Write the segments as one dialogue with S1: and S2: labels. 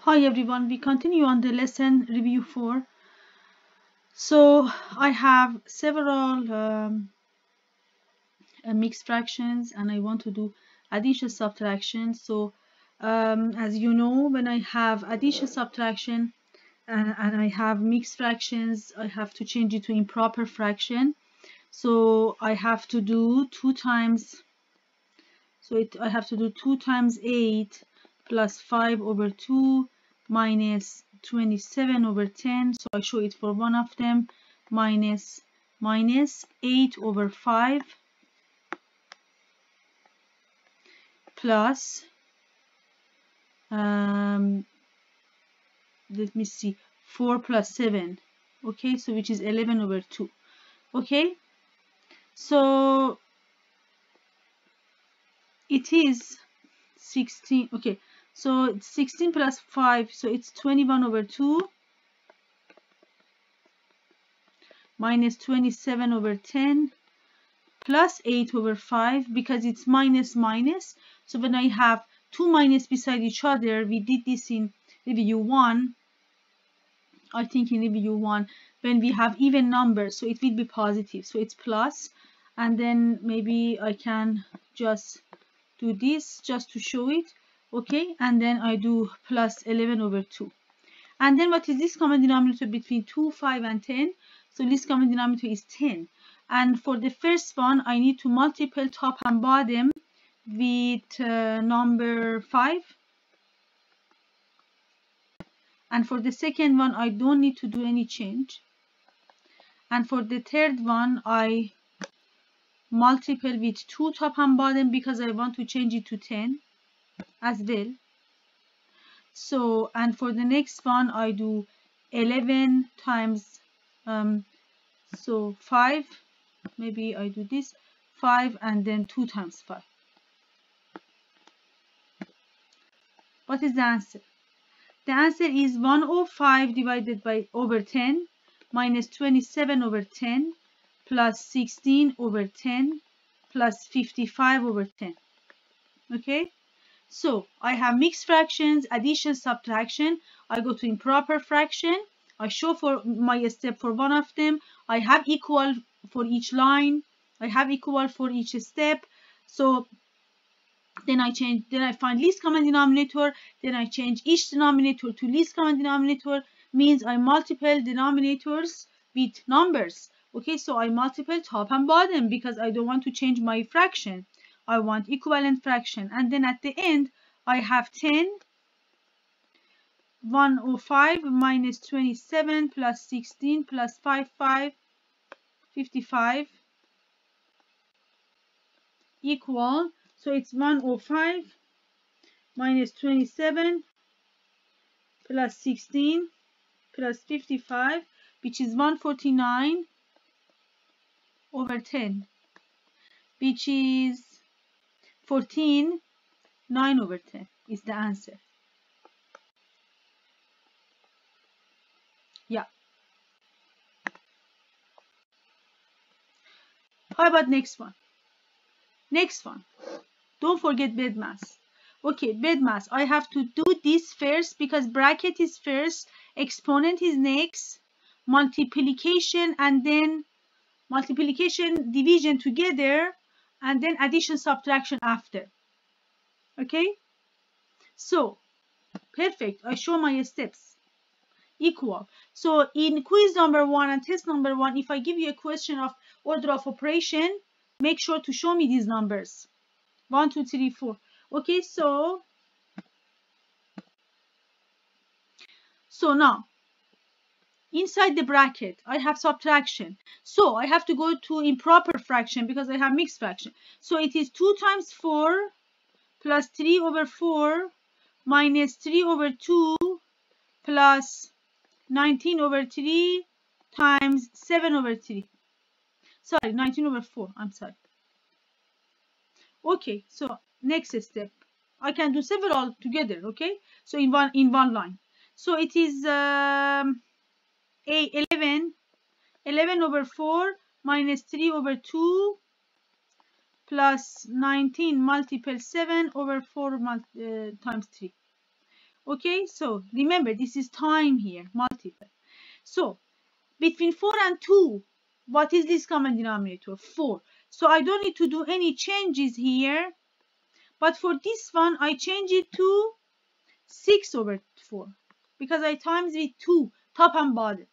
S1: Hi everyone, we continue on the lesson review 4. So I have several mixed fractions and I want to do addition subtraction. So as you know, when I have addition subtraction and I have mixed fractions, I have to change it to improper fraction. So I have to do 2 times, I have to do 2 times 8 plus 5 over 2 minus 27 over 10. So I show it for one of them, minus 8 over 5 plus, let me see, 4 plus 7. Okay, so which is 11 over 2. Okay, so it is 16. Okay, so 16 plus 5, so it's 21 over 2 minus 27 over 10 plus 8 over 5, because it's minus minus. So when I have two minus beside each other, we did this in review 1, I think in review 1, when we have even numbers, so it will be positive, so it's plus. And then maybe I can just do this just to show it. Okay, and then I do plus 11 over 2. And then what is this common denominator between 2, 5 and 10? So this common denominator is 10. And for the first one, I need to multiply top and bottom with number 5. And for the second one, I don't need to do any change. And for the third one, I multiply with 2 top and bottom because I want to change it to 10 as well. So, and for the next one, I do 11 times, so 5, maybe I do this, 5 and then 2 times 5. What is the answer? The answer is 105 divided by over 10 minus 27 over 10 plus 16 over 10 plus 55 over 10. Okay? So I have mixed fractions, addition, subtraction. I go to improper fraction. I show for my step for one of them. I have equal for each line. I have equal for each step. So then I find least common denominator. Then I change each denominator to least common denominator. Means I multiply denominators with numbers. Okay, so I multiply top and bottom because I don't want to change my fraction. I want equivalent fraction. And then at the end, I have 10, 105 minus 27 plus 16 plus 5, 55 equal. So it's 105 minus 27 plus 16 plus 55, which is 149 over 10, which is 14, 9 over 10 is the answer. Yeah. How about next one? Next one. Don't forget BEDMAS. Okay, BEDMAS. I have to do this first because bracket is first, exponent is next, multiplication, and then multiplication, division together, and then addition, subtraction after. Okay? So, perfect. I show my steps. Equal. So, in quiz number 1 and test number 1, if I give you a question of order of operation, make sure to show me these numbers. 1, 2, 3, 4. Okay, so now inside the bracket I have subtraction, so I have to go to improper fraction because I have mixed fraction. So it is 2 times 4 plus 3 over 4 minus 3 over 2 plus 19 over 3 times 7 over 3. Sorry, 19 over 4. I'm sorry. Okay, so next step. I can do several together, okay? So in one line. So it is 11 over 4 minus 3 over 2 plus 19 multiple 7 over 4 times 3. Okay, so remember this is time here, multiple. So between 4 and 2, what is this common denominator? 4. So I don't need to do any changes here, but for this one I change it to 6 over 4 because I times with 2, top and bottom.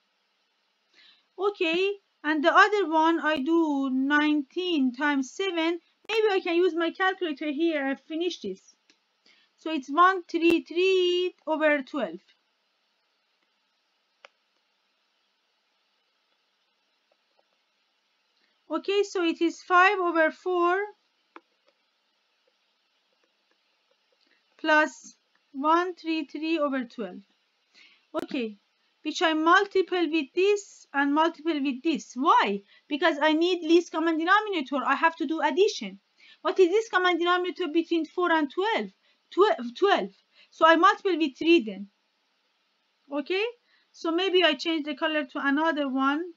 S1: Okay, and the other one I do 19 times 7. Maybe I can use my calculator here and finish this. So it's 133 over 12. Okay, so it is 5 over 4 plus 133 over 12. Okay, which I multiply with this and multiply with this. Why? Because I need least common denominator. I have to do addition. What is this common denominator between 4 and 12? 12. So I multiply with 3 then. Okay, so maybe I change the color to another one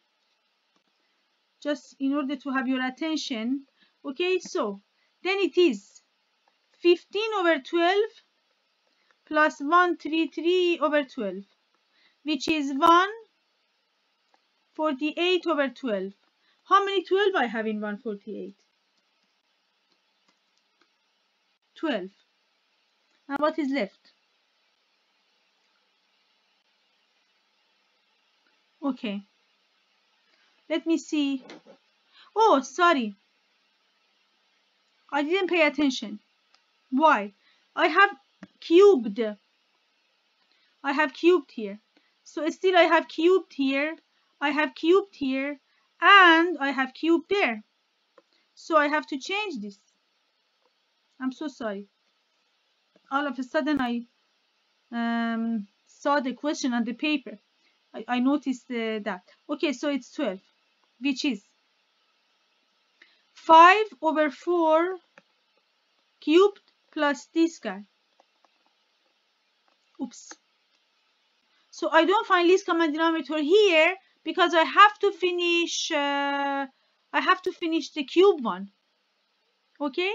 S1: just in order to have your attention. Okay, so then it is 15 over 12 plus 133 over 12, which is 148 over 12. How many 12 I have in 148? 12. And what is left? Okay, let me see. Oh, sorry, I didn't pay attention. Why? I have cubed. I have cubed here. So still I have cubed here. I have cubed here. And I have cubed there. So I have to change this. I'm so sorry. All of a sudden I saw the question on the paper. I noticed that. Okay, so it's 12, which is 5 over 4 cubed plus this guy. Oops. So I don't find least common denominator here because I have to finish the cube one. Okay?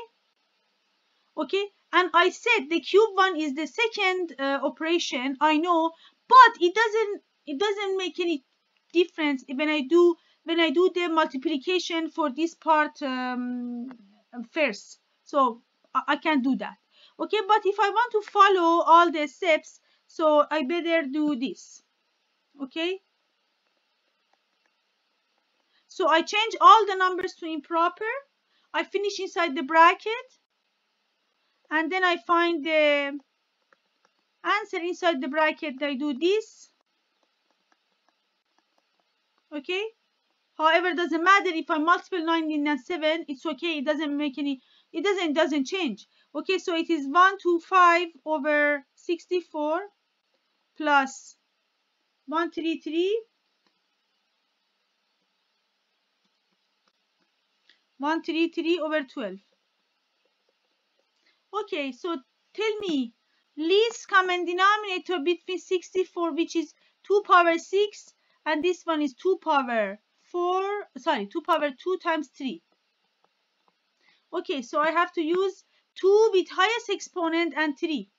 S1: Okay? And I said the cube one is the second operation, I know, but it doesn't make any difference when I do the multiplication for this part first. So I can do that. Okay, but if I want to follow all the steps, so I better do this. Okay, so I change all the numbers to improper. I finish inside the bracket, and then I find the answer inside the bracket. I do this. Okay, however, it doesn't matter if I multiply 19 and 7. It's okay. It doesn't make any. It doesn't change. Okay, so it is 125 over 64 plus 133 over 12. Okay, so tell me least common denominator between 64, which is 2 power 6, and this one is 2 power 4, sorry, 2 power 2 times 3. Okay, so I have to use 2 with highest exponent and 3,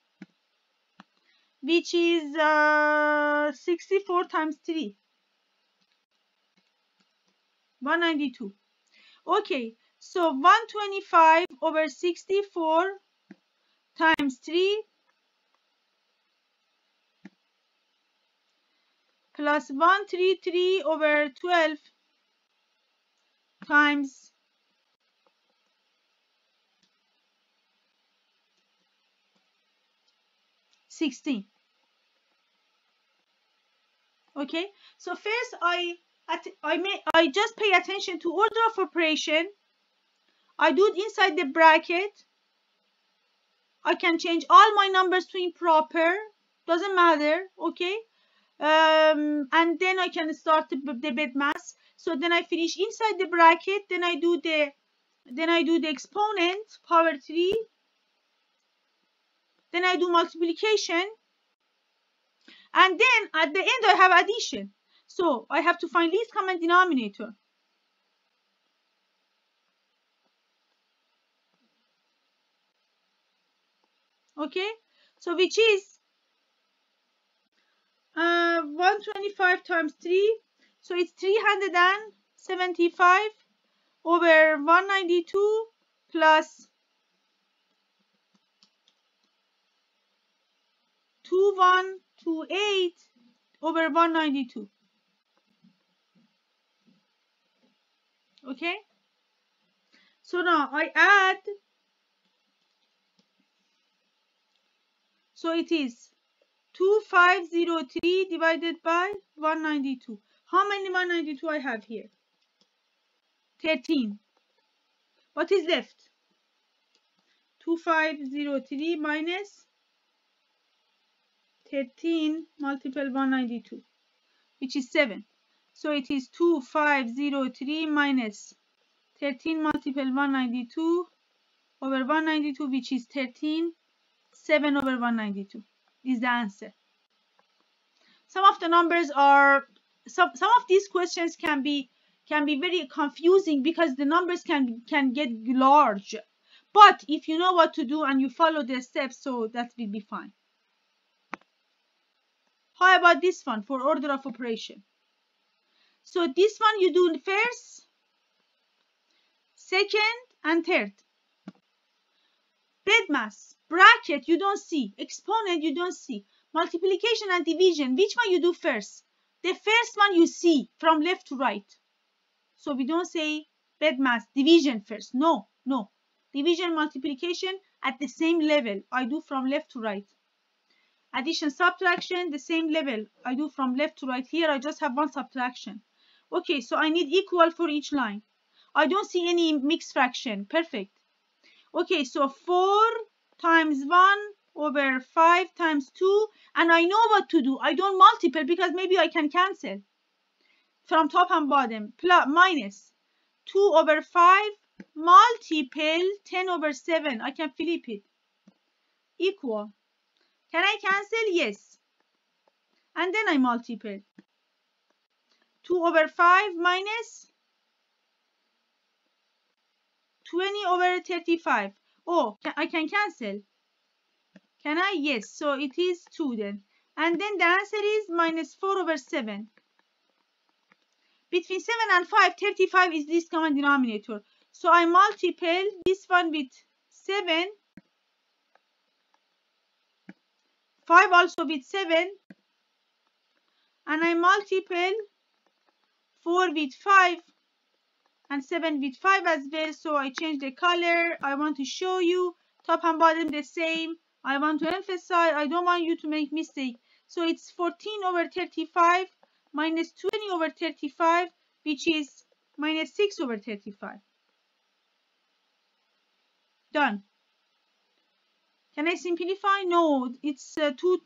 S1: which is 64 times 3, 192. Okay, so 125 over 64 times 3 plus 133 over 12 times 16. Okay, so first I just pay attention to order of operation. I do it inside the bracket. I can change all my numbers to improper, doesn't matter. Okay, and then I can start the bed mass. So then I finish inside the bracket, then I do the exponent power 3, then I do multiplication, and then at the end I have addition. So I have to find least common denominator. Okay, so which is 125 times 3, so it's 375 over 192 plus 2128 over 192. Okay, so now I add, so it is 2503 divided by 192. How many 192 I have here? 13. What is left? 2503 minus 13 multiple 192, which is 7. So it is 2503 minus 13 multiple 192 over 192, which is 13. 7 over 192 is the answer. Some of the numbers are, some of these questions can be very confusing because the numbers can get large. But if you know what to do and you follow the steps, so that will be fine. How about this one for order of operation? So this one you do first, second, and third. BEDMAS, bracket you don't see, exponent you don't see, multiplication and division, which one you do first? The first one you see from left to right. So we don't say BEDMAS, division first. No, no. Division, multiplication at the same level. I do from left to right. Addition, subtraction, the same level. I do from left to right. Here I just have one subtraction. Okay, so I need equal for each line. I don't see any mixed fraction. Perfect. Okay, so 4 times 1 over 5 times 2. And I know what to do. I don't multiply because maybe I can cancel from top and bottom. Plus, minus 2 over 5 multiple 10 over 7. I can flip it. Equal. Can I cancel? Yes. And then I multiply. 2 over 5 minus 20 over 35. Oh, I can cancel. Can I? Yes. So it is 2 then. And then the answer is minus 4 over 7. Between 7 and 5, 35 is this common denominator. So I multiply this one with 7. 5 also with 7. And I multiply 4 with 5. And 7 with 5 as well. So I change the color. I want to show you top and bottom the same. I want to emphasize, I don't want you to make mistake. So it's 14 over 35 minus 20 over 35, which is minus 6 over 35. Done. Can I simplify? No, it's 2.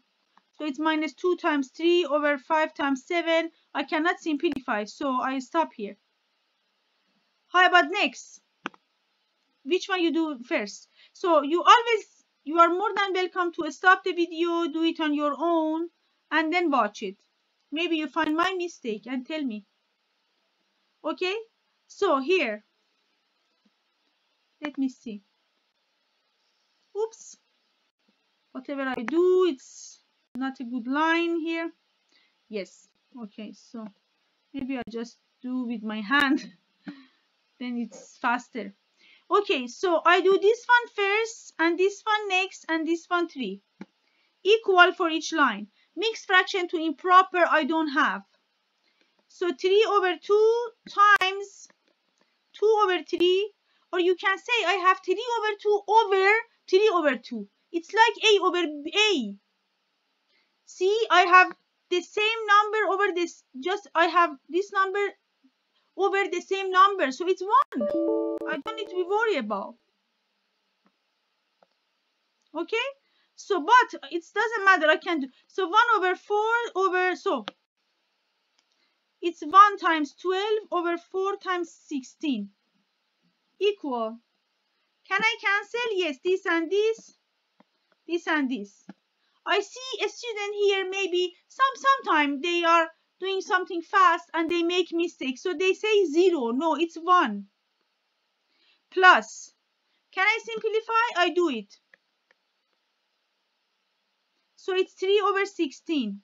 S1: So it's minus 2 times 3 over 5 times 7. I cannot simplify, so I stop here. How about next? Which one you do first? So you are more than welcome to stop the video, do it on your own, and then watch it. Maybe you find my mistake and tell me. Okay? So here, let me see. Oops. Whatever I do, it's not a good line here. Yes. Okay, so maybe I just do with my hand. Then it's faster. Okay, so I do this one first, and this one next, and this one 3. Equal for each line. Mixed fraction to improper I don't have. So 3 over 2 times 2 over 3. Or you can say I have 3 over 2 over 3 over 2. It's like A over A. See, I have the same number over this. Just I have this number over the same number. So it's 1. I don't need to be worried about. Okay? So, but it doesn't matter. I can do. So 1 over 4 over, so it's 1 times 12 over 4 times 16. Equal. Can I cancel? Yes, this and this. This and this. I see a student here, maybe sometime they are doing something fast and they make mistakes. So they say 0. No, it's 1. Plus. Can I simplify? I do it. So it's 3 over 16.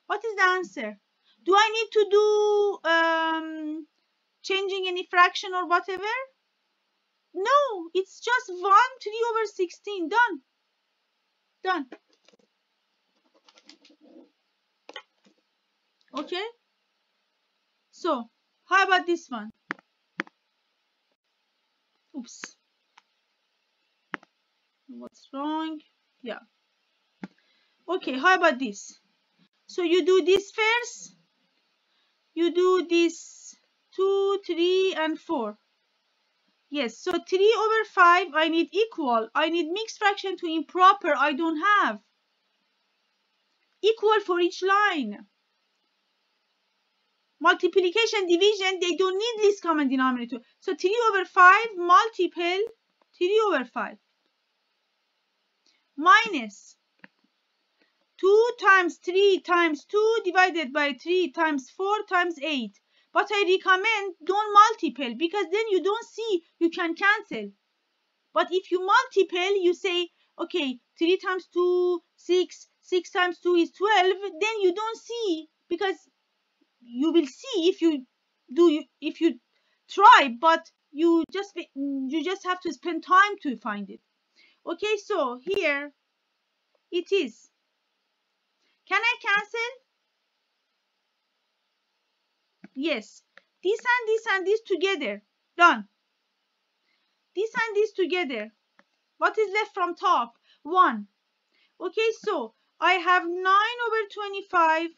S1: What is the answer? Do I need to do changing any fraction or whatever? No, it's just 1 3 over 16. Done. Done. Okay? So, how about this one? Oops. What's wrong? Yeah. Okay, how about this? So you do this first. You do this 2, 3, and 4. Yes, so 3 over 5, I need equal. I need mixed fraction to improper. I don't have. Equal for each line. Multiplication, division, they don't need least common denominator. So 3 over 5 multiple 3 over 5 minus 2 times 3 times 2 divided by 3 times 4 times 8. But I recommend don't multiple because then you don't see, you can cancel. But if you multiple, you say, okay, 3 times 2, 6, 6 times 2 is 12, then you don't see because you will see if you do, if you try, but you just have to spend time to find it. Okay, so here it is. Can I cancel? Yes. This and this and this together. Done. This and this together. What is left from top? 1. Okay, so I have 9 over 25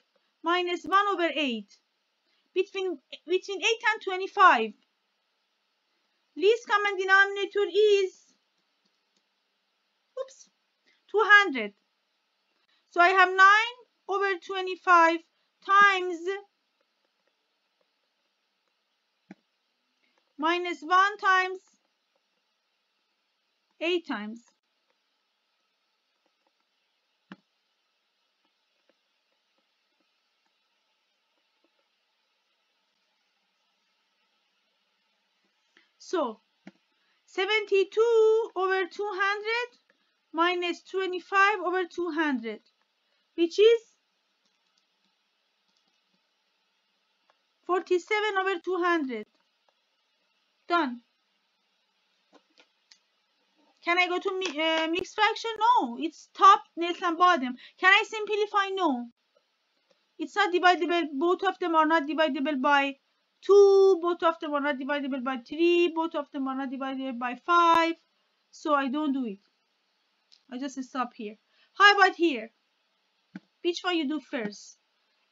S1: minus 1 over 8. Between 8 and 25. Least common denominator is 200. So I have 9 over 25 times minus 1 times 8 times. So 72 over 200 minus 25 over 200, which is 47 over 200. Done. Can I go to mixed fraction? No, it's top, less and bottom. Can I simplify? No. It's not divisible. Both of them are not divisible by 2. Both of them are not divisible by 3. Both of them are not divisible by 5. So I don't do it. I just stop here. How about here? Which one you do first?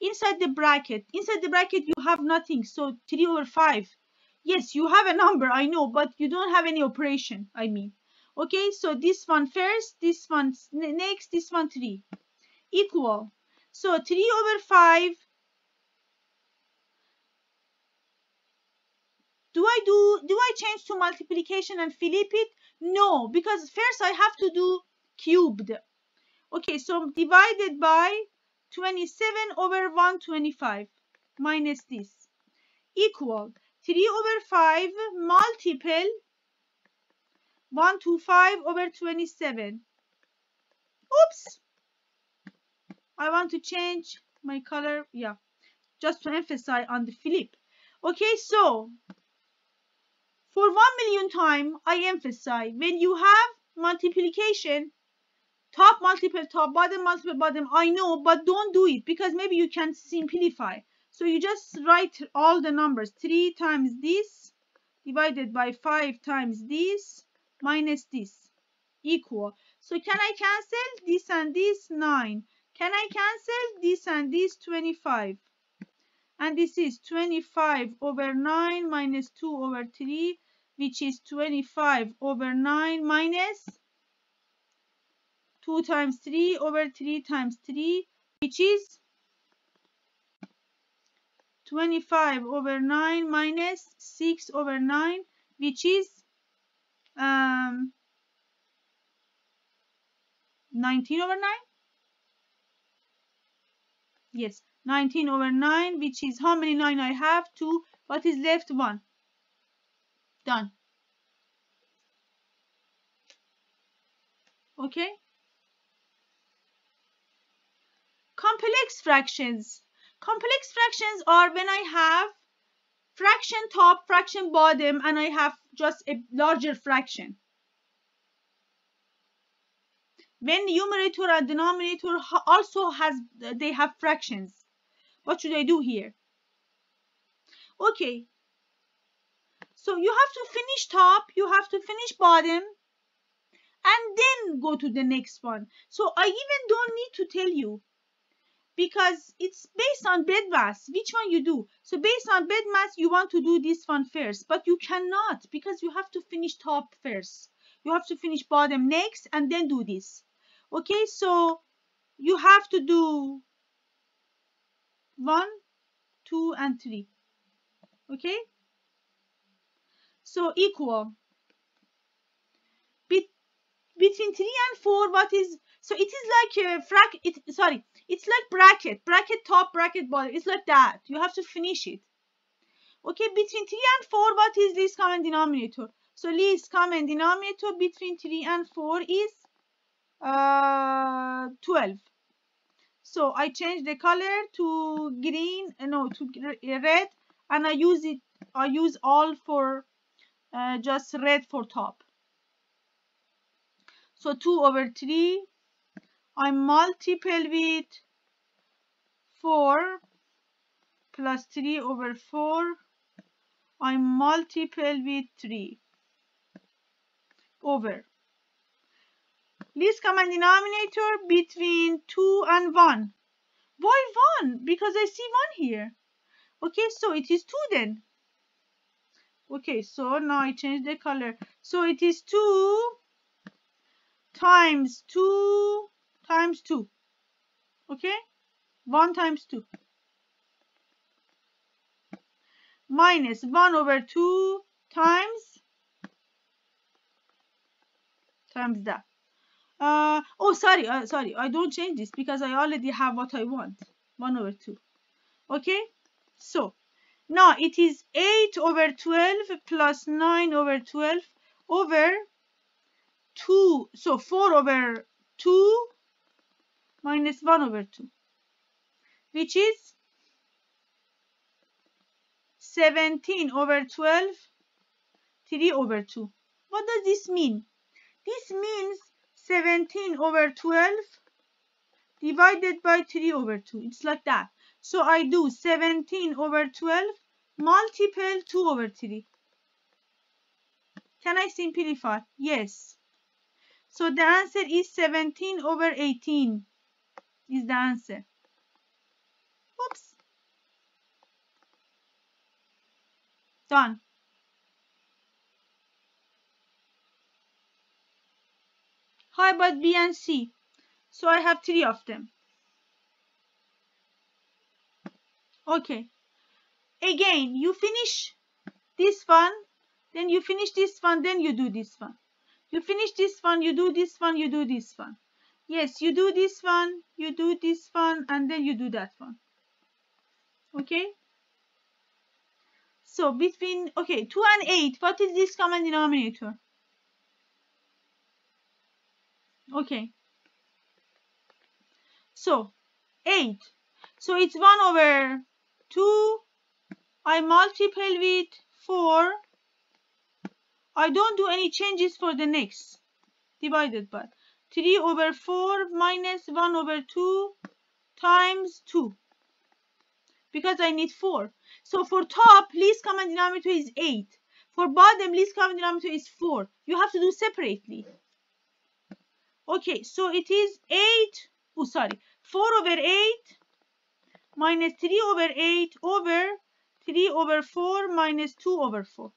S1: Inside the bracket. Inside the bracket you have nothing. So 3 over 5. Yes, you have a number, I know, but you don't have any operation, I mean. Okay, so this one first, this one next, this one 3. Equal. So 3 over 5. Do I change to multiplication and flip it? No, because first I have to do cubed. Okay, so divided by 27 over 125 minus this equal 3 over 5 multiple 125 over 27. Oops! I want to change my color, yeah, just to emphasize on the flip. Okay, so for 1,000,000 time, I emphasize when you have multiplication, top multiple top, bottom multiple bottom, I know, but don't do it because maybe you can simplify. So you just write all the numbers. 3 times this divided by 5 times this minus this equal. So can I cancel this and this? 9. Can I cancel this and this? 25. And this is 25 over 9 minus 2 over 3, which is 25 over 9 minus 2 times 3 over 3 times 3, which is 25 over 9 minus 6 over 9, which is 19 over 9. Yes, 19 over 9, which is how many 9 I have? 2. What is left? 1. Done. Okay. Complex fractions. Complex fractions are when I have fraction top, fraction bottom, and I have just a larger fraction. When numerator and denominator also they have fractions. What should I do here? Okay, so you have to finish top, you have to finish bottom, and then go to the next one. So I even don't need to tell you, because it's based on bed mass, which one you do. So based on bed mass, you want to do this one first, but you cannot, because you have to finish top first. You have to finish bottom next, and then do this. Okay, so you have to do 1, 2, and 3. Okay, so equal between 3 and 4. What is, so it is like a it's like bracket top, bracket bottom. It's like that. You have to finish it. Okay, between 3 and 4, what is least common denominator? So least common denominator between 3 and 4 is 12. So I change the color to green, no, to red, and I use all for just red for top. So 2 over 3, I multiply with 4 plus 3 over 4, I multiply with 3 over least common denominator between 2 and 1. Why 1? Because I see 1 here. Okay, so it is 2 then. Okay, so now I change the color. So it is 2 times 2 times 2. Okay, 1 times 2 minus 1 over 2 times that. Oh, sorry, I don't change this because I already have what I want. 1 over 2. Okay, so now it is 8 over 12 plus 9 over 12 over 2. So 4 over 2 minus 1 over 2, which is 17 over 12, 3 over 2. What does this mean? This means 17 over 12 divided by 3 over 2. It's like that. So I do 17 over 12 multiple 2 over 3. Can I simplify? Yes. So the answer is 17 over 18 is the answer. Oops. Done. How about B and C? So I have 3 of them. Okay. Again, you finish this one, then you finish this one, then you do this one. You finish this one, you do this one, you do this one. Yes, you do this one, you do this one, and then you do that one. Okay? So between, okay, 2 and 8, what is this common denominator? Okay. So 8. So it's 1 over 2. I multiply with 4. I don't do any changes for the next. Divided by 3 over 4 minus 1 over 2 times 2. Because I need 4. So for top, least common denominator is 8. For bottom, least common denominator is 4. You have to do separately. Okay, so it is 4 over 8 minus 3 over 8 over 3 over 4 minus 2 over 4.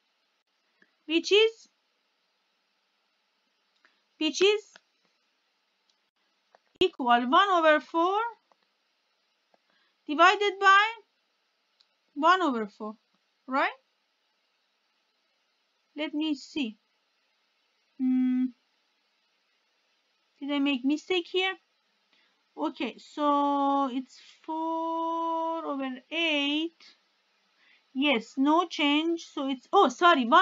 S1: Which is equal 1 over 4 divided by 1 over 4, right? Let me see. Did I make mistake here? Okay, so it's 4 over 8. Yes, no change. So it's, 1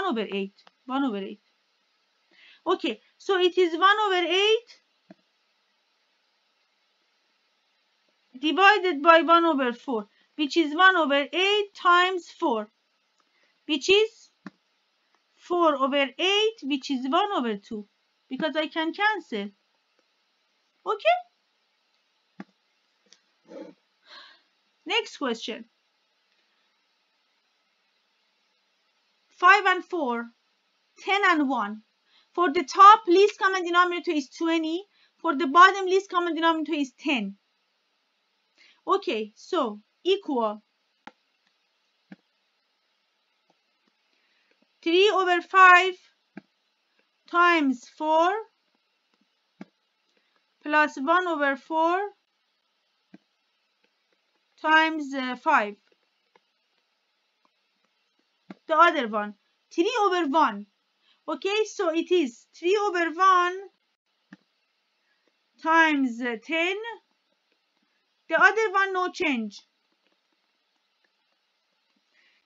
S1: over 8. 1 over 8. Okay, so it is 1 over 8 divided by 1 over 4, which is 1 over 8 times 4, which is 4 over 8, which is 1 over 2, because I can cancel. Okay? Next question. 5 and 4, 10 and 1. For the top, least common denominator is 20. For the bottom, least common denominator is 10. Okay, so equal 3 over 5 times 4 plus 1 over 4 times 5. The other one, 3 over 1. Okay, so it is 3 over 1 times 10. The other one, no change.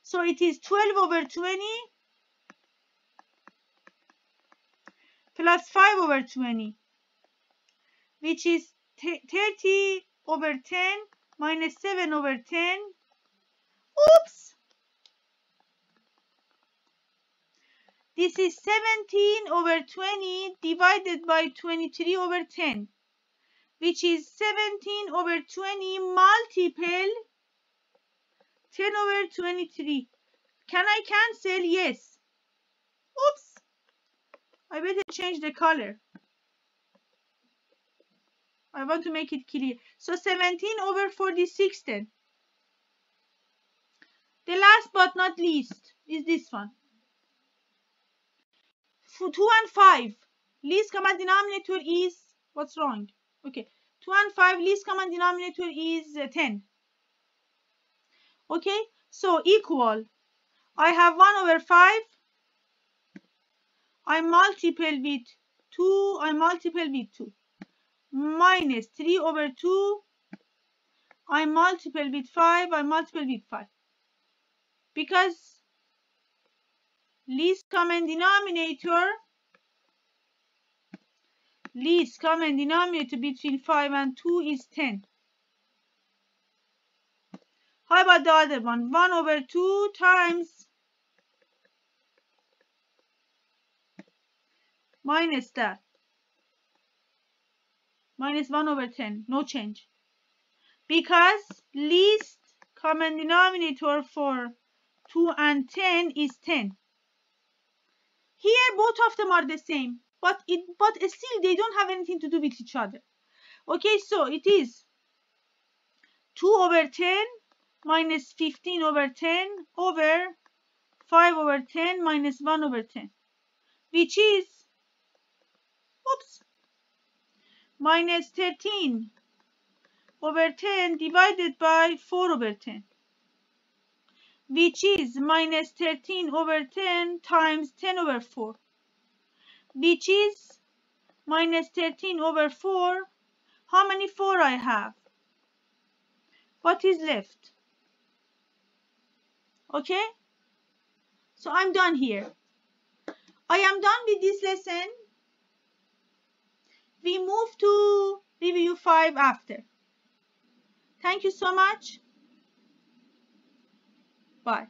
S1: So it is 12 over 20 plus 5 over 20, which is 30 over 10 minus 7 over 10. Oops! This is 17 over 20 divided by 23 over 10, which is 17 over 20 multiple 10 over 23. Can I cancel? Yes. Oops! I better change the color. I want to make it clear. So 17 over 46 then. The last but not least is this one. 2 and 5. Least common denominator is, what's wrong? Okay. 2 and 5, least common denominator is 10. Okay. So equal. I have 1 over 5. I multiply with 2. I multiply with 2. Minus 3 over 2. I multiply with 5. I multiply with 5. Because least common denominator between 5 and 2 is 10. How about the other one? 1 over 2 times minus that. Minus 1 over 10. No change. Because least common denominator for 2 and 10 is 10. Here both of them are the same. But still they don't have anything to do with each other. Okay, so it is 2 over 10 minus 15 over 10 over 5 over 10 minus 1 over 10, which is, oops, minus 13 over 10 divided by 4 over 10, which is minus 13 over 10 times 10 over 4, which is minus 13 over 4. How many 4 I have? What is left? Okay? So I'm done here. I am done with this lesson. We move to review 5 after. Thank you so much. Bye.